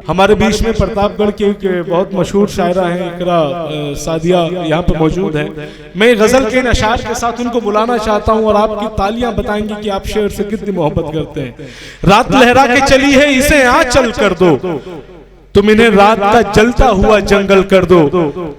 हमारे बीच में प्रतापगढ़ के बहुत मशहूर शायरा हैं इकरा सादिया यहाँ पे मौजूद है। मैं गजल के अशार के साथ उनको बुलाना चाहता हूँ और आपकी तालियां बताएंगी कि आप शेर से कितनी मोहब्बत करते हैं। रात लहरा के चली है इसे आंचल कर दो, तुम इन्हें रात का जलता हुआ जंगल कर दो।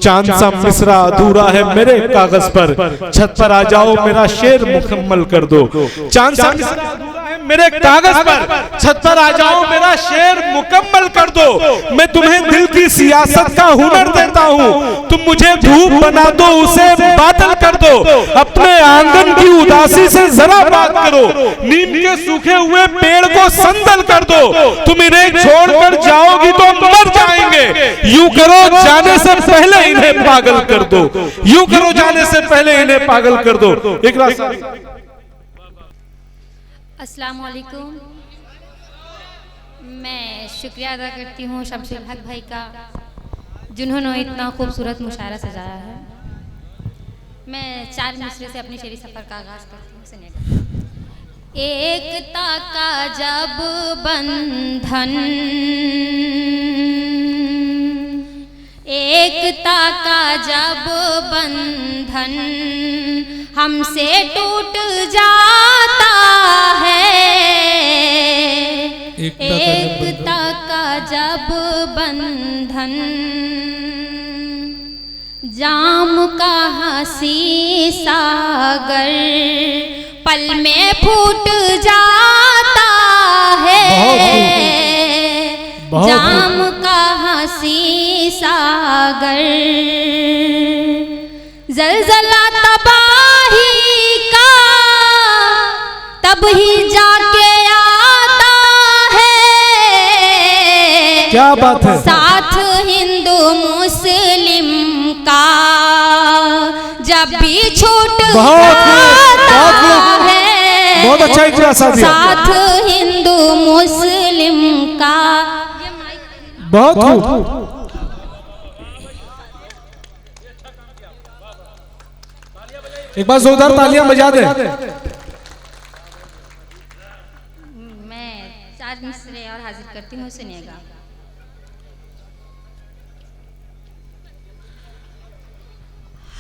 चांद सा मिसरा अधूरा है मेरे कागज पर, छत पर आ जाओ मेरा शेर मुकम्मल कर दो। चांद सा मिसरा अधूरा है मेरे कागज पर, छत पर आ जाओ मेरा शेर मुकम्मल कर दो। मैं तुम्हें दिल की सियासत का हुनर देता हूँ, तुम मुझे धूप बना दो उसे बादल कर दो। अपने आंगन की उदासी से जरा बात करो, नीम के सूखे हुए पेड़ को संदल कर दो। तुम इन्हें छोड़कर जाओगी तो मर जाएंगे, यूं करो जाने से पहले इन्हें पागल कर दो। यूं करो जाने से पहले इन्हें पागल कर दो। अस्सलाम वालेकुम। मैं शुक्रिया अदा करती हूँ शमशुल हक भाई का, जिन्होंने इतना खूबसूरत मुशायरा सजाया है। मैं 4 मिसरे से अपनी शेरी सफ़र का आगाज़ करती हूँ। सुनिएगा। एकता का जब बंधन, एकता का जब बंधन हमसे टूट जाता है, एकता का जब बंधन जाम का हंसी सागर पल में फूट जाता है। जाम का हंसी सागर जलजला तबाही का तब ही जाके आता है। क्या बात है। साथ हिंदू मुस्लिम का जब भी छूट जाता है, बहुत अच्छा इकरा सादिया। साथ हिंदू मुस्लिम का बहुत खूब। एक बार जोरदार तालियां बजा दे। मैं 4 मिसरे और हाजिर करती हूँ। सुनिएगा।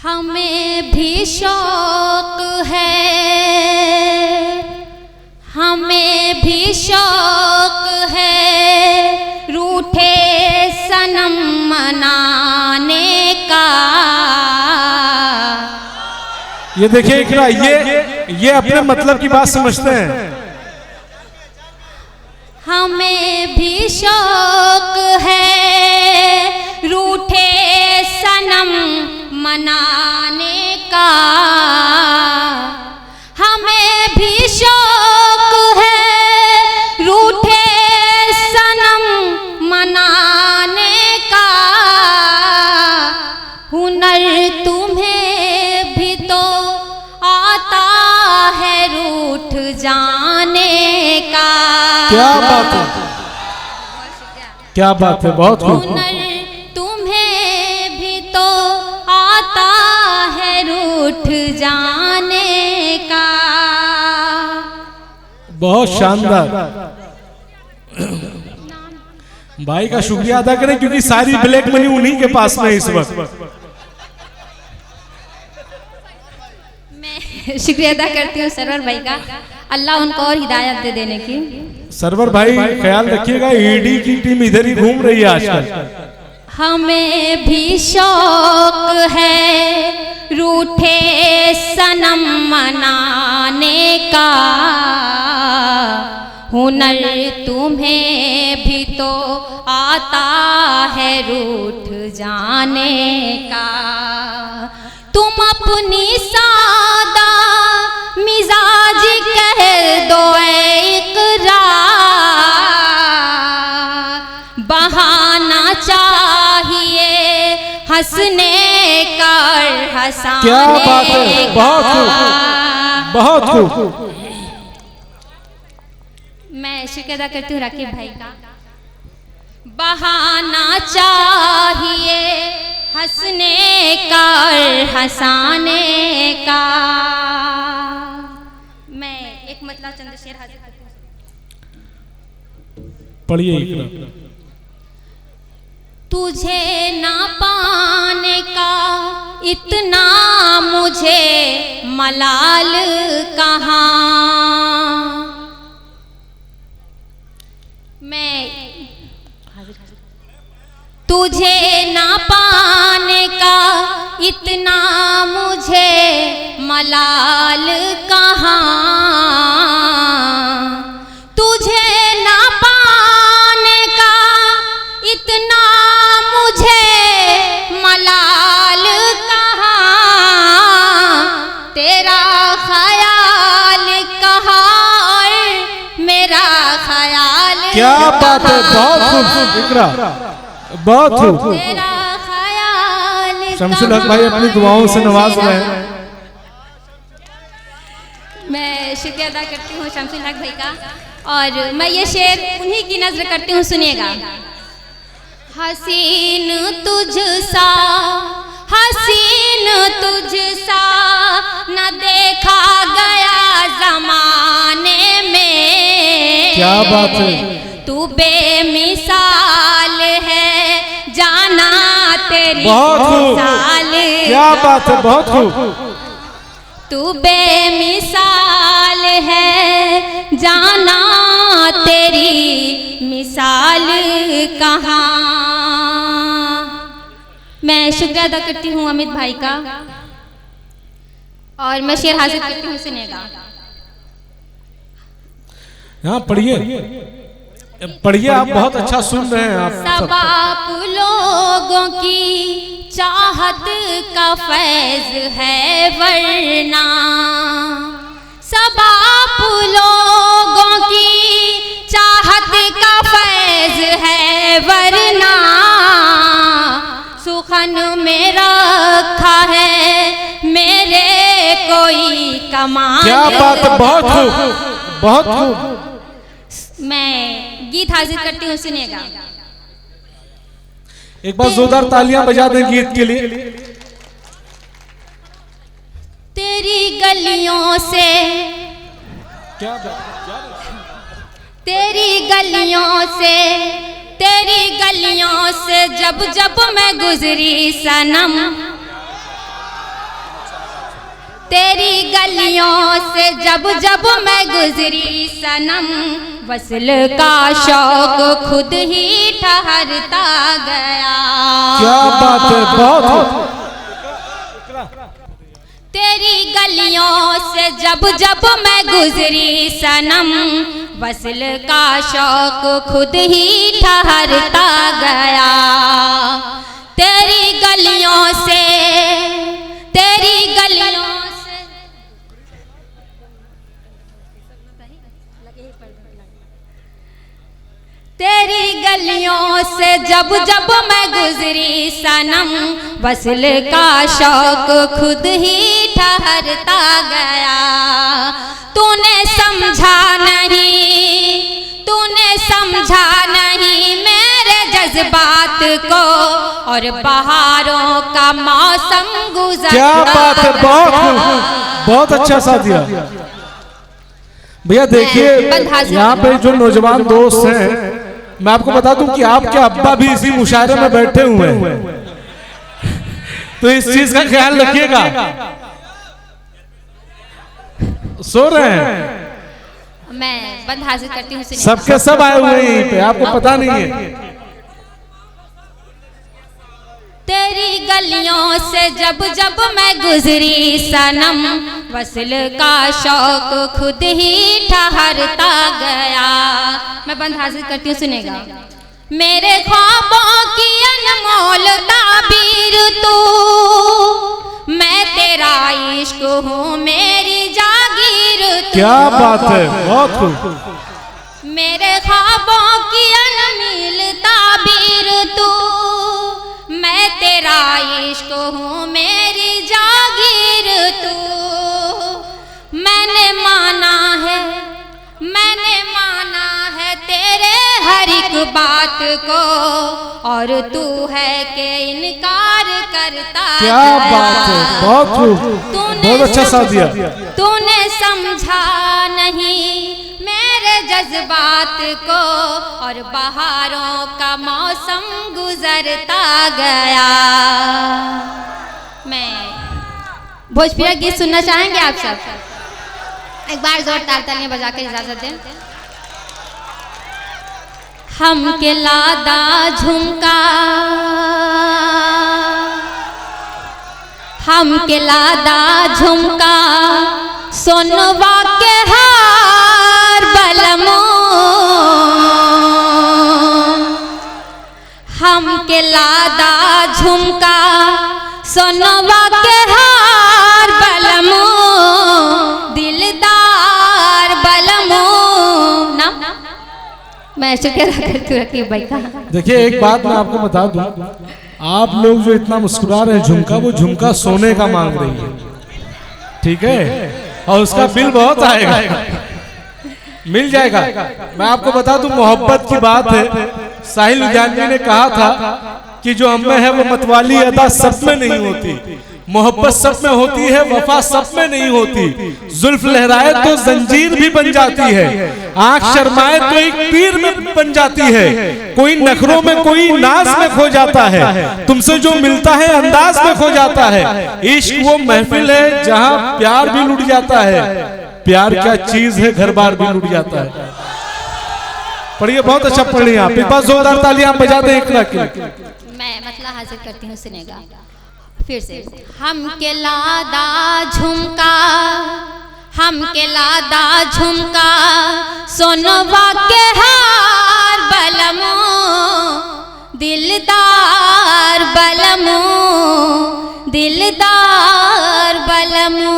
हमें भी शौक है, हमें भी शौक है रूठे सनम मनाने का। ये देखिए इकरा, ये अपने मतलब की बात समझते हैं। हमें भी शौक है रूठे सनम मनाने का, हमें भी शौक है रूठे सनम मनाने का। हुनर तुम्हें भी तो आता है रूठ जाने का। क्या बात है, क्या बात है। बहुत खूब। हुनर तुम्हें भी तो आता है रूठ जाने का। बहुत शानदार। भाई का शुक्रिया अदा करें क्योंकि सारी ब्लैक मनी उन्हीं के पास में इस वक्त। मैं शुक्रिया अदा करती हूँ सरवर भाई का, अल्लाह उनको और हिदायत दे देने की। सरवर भाई ख्याल रखिएगा, ईडी की टीम इधर ही घूम रही है आजकल। हमें भी शौक है रूठे सनम मनाने का। हुनर तुम्हें भी तो आता है रूठ जाने का। तुम अपनी सादा मिजाज कह दो इकरा, बहाना चाहिए हंसने का और हंसाने। क्या बात है। बहुत खूब, बहुत खूब। मैं शुक्र अदा करती हूँ राकिब भाई का। बहाना चाहिए हंसने का और हंसाने का। मैं एक मतलब चंद शेर हाजिर करती हूँ। पढ़िए इकरा। तुझे ना पाने का इतना मुझे मलाल कहाँ। मैं तुझे ना पाने का इतना मुझे मलाल कहाँ। तुझे ना पाने का इतना मुझे मलाल कहाँ। तेरा ख्याल कहाँ और मेरा ख्याल क्या बात है, बहुत खूब इकरा, बहुत खूब। तेरा ख्याल शमशुल हक भाई अपनी दुआओं से नवाज रहे हैं। मैं शुक्रिया अदा करती हूँ शमशुल हक भाई का, और मैं ये शेर उन्हीं की नजर करती हूँ, सुनिएगा। हसीन तुझसा, हसीन तुझसा न देखा गया जमाने में। क्या बात है, तू बेमिसाल है, जाना तेरी बहुत खूब, मिसाल। क्या बात है, बहुत खूब। तू बेमिसाल है, जाना तेरी मिसाल कहाँ। मैं शुक्रिया अदा करती हूँ अमित भाई का, और मैं शेर हाजिर करती हूँ, सुनिएगा। हाँ पढ़िए पढ़िए, आप बहुत अच्छा सुन रहे हैं। आप सब आप लोगों की चाहत का फैज है वरना। सब आप लोगों की चाहत का फैज है वरना। सुखन में रखा है मेरे कोई कमाल। क्या बात है, बहुत खूब, बहुत खूब। मैं गीत हाजिर करती हूँ, सुनिएगा। एक बार जोरदार तालियां बजा दें गीत के लिए। तेरी गलियों से, तेरी गलियों से, तेरी गलियों से जब जब मैं गुजरी सनम। तेरी गलियों से जब जब मैं गुजरी सनम। वसल का शौक खुद ही ठहरता गया। क्या बात है, बहुत। तेरी गलियों से जब जब मैं गुजरी सनम। वसल का शौक खुद ही ठहरता गया। तेरी गलियों से, तेरी गलियों तेरी गलियों से जब जब मैं गुजरी सनम। वसल का शौक खुद ही ठहरता गया। तूने समझा नहीं, तूने समझा नहीं मेरे जज्बात को, और बहारों का मौसम गुजर। क्या बात है, बहुत अच्छा सा दिया भैया। देखिए यहाँ पे जो नौजवान दोस्त हैं, मैं आपको बता दूं कि आपके अब्बा भी इसी मुशायरे में बैठे हुए हैं, तो इस चीज का ख्याल रखिएगा। सो रहे हैं, मैं बंद हाजिर करती हूँ। सबके सब आए हुए हैं यहीं पे, आपको पता नहीं है। तेरी गलियों से जब जब मैं गुजरी सनम। वसल का शौक खुद ही ठहरता गया। मैं बंद हाजिर करती हूँ, सुनेगा। मेरे ख्वाबों की अनमोल ताबीर तू। मैं तेरा इश्क हूँ मेरी जागीर तू। क्या बात है, बहुत खूब। मेरे ख्वाबों की अनमोल ताबीर तू। मैं तेरा इश्क हूँ मेरी जागीर तू। मैंने माना है, मैंने माना है तेरे हर एक बात को, और तू है कि इनकार करता। क्या बात है, बहुत खूब, बहुत अच्छा साथ दिया। तूने समझा नहीं मेरे जज्बात को और बहारों का मौसम गुजरता गया। मैं भोजपुरी गीत सुनना चाहेंगे आप सब? एक बार जोरदार तालियां बजा कर इजाजत दें। हम के लादा झुमका, हम के लादा झुमका, सोनवा के हार बलमो, हम के लादा झुमका, सोनवा के हार बलमो, दिलदार बलमो। ना मैं शुक्रिया करती हूँ भाई का। देखिए एक बात मैं आपको बता दूं, आप लोग जो इतना मुस्कुरा रहे हैं झुमका, वो झुमका सोने का मांग रही है, ठीक है, और उसका बिल बहुत आएगा, मिल जाएगा। मैं आपको बता दूं मोहब्बत की बात है, साहिल लुधियानवी ने कहा था कि जो हम में है वो मतवाली अदा सब में नहीं होती, मोहब्बत सब में होती है, वफा सब में नहीं होती। जुल्फ लहराए तो जंजीर भी बन जाती है, आंख शर्माए तो एक तीर में बन जाती है, कोई नखरों में कोई नाज में खो जाता है, तुमसे जो मिलता है अंदाज में खो जाता है। इश्क वो महफिल है जहां प्यार भी लुट जाता है, प्यार क्या चीज है घर बार भी लुट जाता है। पढ़िए, बहुत अच्छा पढ़ लिया आप, एक बार जोरदार तालियां आप बजा दें इकरा के। मैं मतलब हाजिर करती हूँ, सुनेगा फिर से। हम के लादा झुमका, हम के लादा झुमका, सोनवा के हार बलमो, दिलदार बलमो, दिलदार बलमो।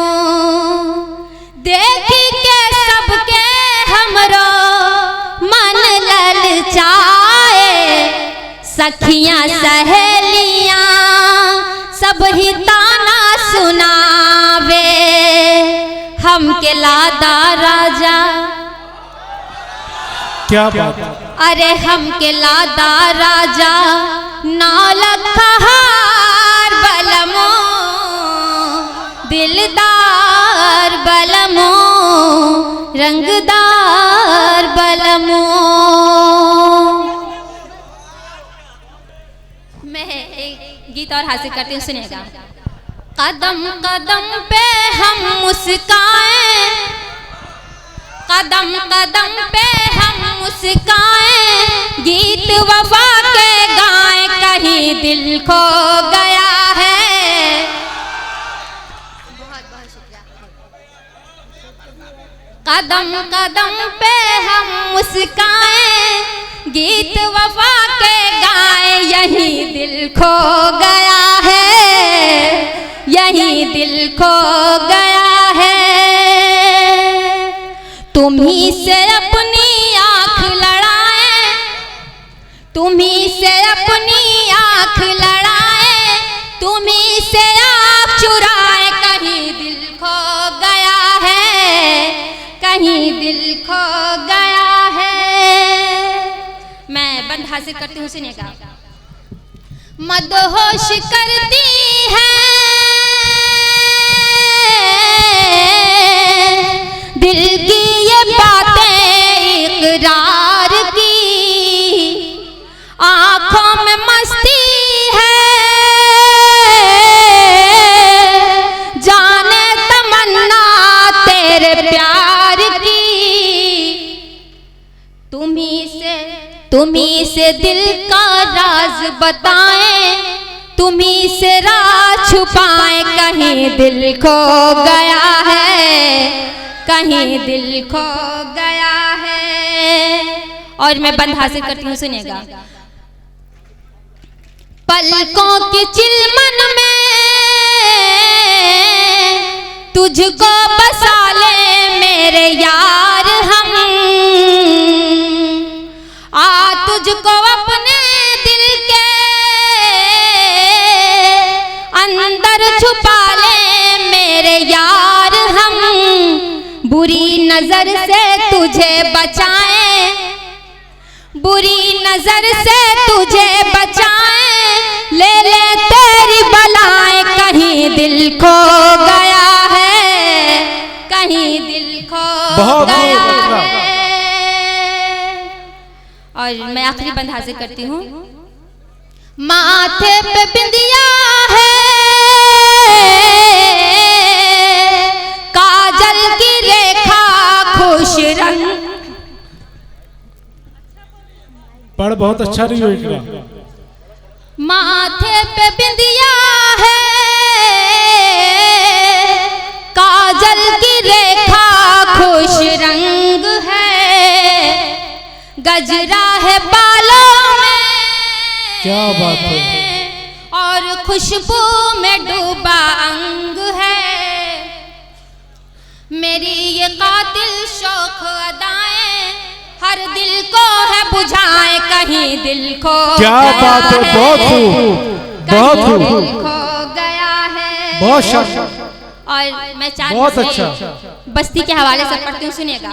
देखी के सबके हमरो मन ललचाए, सखियां सहेलियां सब ही ताना सुनावे, हम के लादा राजा। क्या बात, अरे हम के लादा राजा, नालक हार बलमो, दिलदार बलमो, रंगदार बलमो। मैं एक गीत और हासिल करती हूँ, सुनिएगा। कदम कदम पे हम मुस्काएं, कदम कदम पे हम मुस्काएं, गीत वफा के गाएं, कहीं दिल खो गया है। बहुत बहुत शुक्रिया। कदम कदम पे हम मुस्काएं, गीत वफा के गाएं, यही दिल खो गया है, यही दिल खो गया है। तुम्ही से अपनी आँख लड़ाएं, तुम्ही से अपनी आँख लड़ाएं, तुम्ही से आँख चुराएं, कहीं दिल खो गया है, कहीं दिल खो गया है। मैं बंद हासिल करती हूँ, सुनिएगा। मदहोश करती है दिल की ये बातें इकरार की, आँखों में मस्ती है जाने तमन्ना तेरे प्यार की। तुम्ही से दिल का राज बताएं, तुम्ही से राज छुपाएं, कहीं दिल खो गया है, कहीं दिल खो गया है। और मैं बंद हासिल करती हूँ, सुनिएगा। पलकों की चिलमन में तुझको बसा ले मेरे यार हम, आ तुझको अपने दिल के अंदर छुपा ले मेरे यार हम, बुरी नजर से तुझे बचाएं, बुरी नजर से तुझे बचाएं, ले ले तेरी बलाएं, कहीं दिल खो गया है, कहीं दिल खो गया है। और मैं आखिरी बंद हाजिर करती हूँ। माथे पे बिंदिया है, काजल की रेखा खुश रंग। पढ़ बहुत अच्छा रही हो इकरा। माथे पे बिंदिया है, काजल की रेखा खुश रंग है, गजरा है बालों में, क्या बात है, और खुशबू में डूबा अंग है। मेरी ये कातिल शौक अदाएं हर दिल को है बुझाए, कहीं दिल को क्या बात है, बहुत खूब, बहुत खूब, खो गया है। बहुत शानदार, और मैं चार बहुत अच्छा। बस्ती के हवाले से पढ़ती हूँ, सुनिएगा।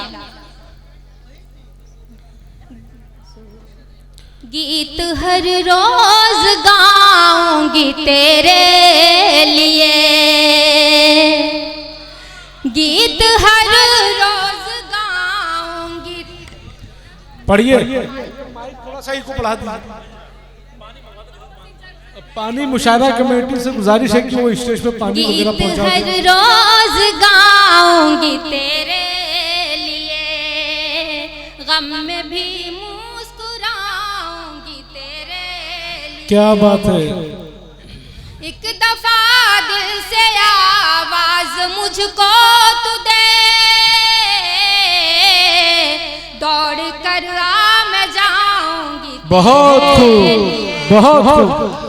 गीत हर रोज गाऊंगी तेरे लिए, गीत हर रोज गाऊंगी। पढ़िए, थोड़ा सा को पढ़ा दी। पानी मुशायरा कमेटी से गुजारिश है कि वो स्टेज पे पानी वगैरह पहुंचा दे। हर रोज गाऊंगी तेरे लिए, गम में भी मुस्कुराऊंगी तेरे लिए। क्या बात है, एक दफा दिल से आवाज मुझको तू दे, दौड़ कर आ मैं जाऊंगी। बहुत खूब, बहुत खूब।